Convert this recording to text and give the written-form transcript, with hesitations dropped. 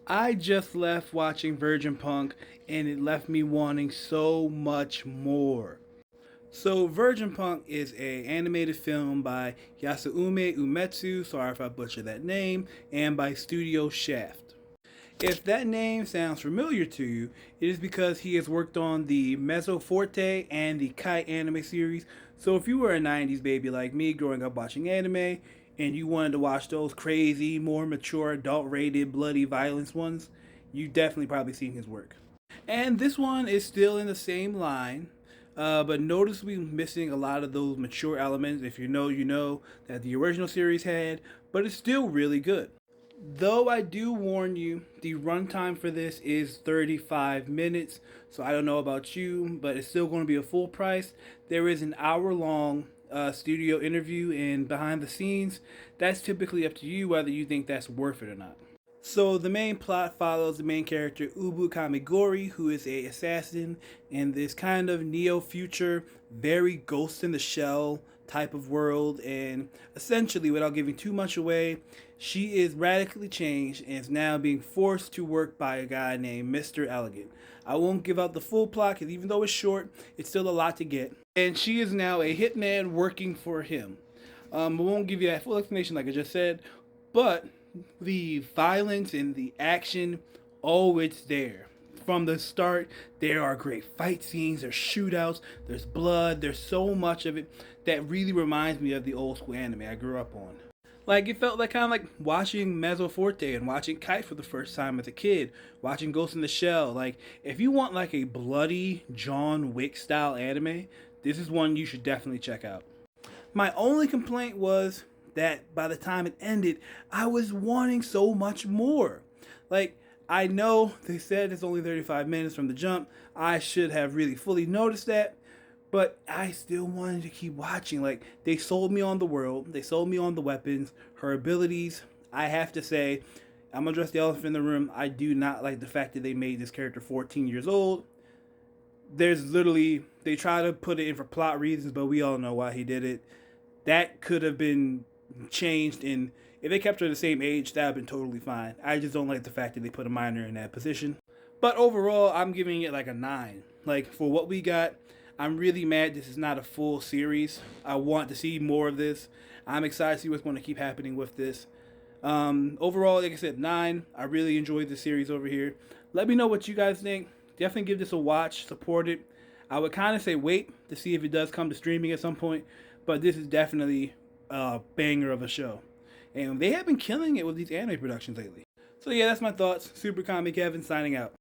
I just left watching Virgin Punk and it left me wanting so much more. So Virgin Punk is a animated film by Yasuume Umetsu, sorry if I butchered that name, and by Studio Shaft. If that name sounds familiar to you, it is because he has worked on the Mezzo Forte and the Kai anime series. So if you were a 90s baby like me growing up watching anime and you wanted to watch those crazy, more mature, adult rated, bloody violence ones, you definitely probably seen his work. And this one is still in the same line, but noticeably missing a lot of those mature elements. If you know, you know that the original series had, but it's still really good. Though I do warn you, the runtime for this is 35 minutes, so I don't know about you, but it's still going to be a full price. There is an hour long studio interview and behind the scenes. That's typically up to you whether you think that's worth it or not. So the main plot follows the main character Ubu Kamigori, who is a assassin in this kind of neo-future, very Ghost in the Shell type of world. And essentially, without giving too much away, she is radically changed and is now being forced to work by a guy named Mr. Elegant. I won't give out the full plot because even though it's short, it's still a lot to get. And she is now a hitman working for him. I won't give you that full explanation like I just said, but the violence and the action, oh, it's there. From the start, there are great fight scenes, there's shootouts, there's blood, there's so much of it that really reminds me of the old school anime I grew up on. Like, it felt like kind of like watching Mezzo Forte and watching Kite for the first time as a kid, watching Ghost in the Shell. Like, if you want like a bloody John Wick style anime, this is one you should definitely check out. My only complaint was that by the time it ended, I was wanting so much more. Like, I know they said it's only 35 minutes from the jump. I should have really fully noticed that, but I still wanted to keep watching. Like, they sold me on the world, they sold me on the weapons, her abilities. I have to say, I'm gonna address the elephant in the room. I do not like the fact that they made this character 14 years old. There's literally, they try to put it in for plot reasons, but we all know why he did it. That could have been changed, and if they kept her the same age, that would have been totally fine. I just don't like the fact that they put a minor in that position. But overall, I'm giving it like a 9. Like, for what we got, I'm really mad this is not a full series. I want to see more of this. I'm excited to see what's going to keep happening with this. Overall, like I said, 9. I really enjoyed the series over here. Let me know what you guys think. Definitely give this a watch. Support it. I would kind of say wait to see if it does come to streaming at some point. But this is definitely a banger of a show. And they have been killing it with these anime productions lately. So yeah, that's my thoughts. Super Comic Kevin signing out.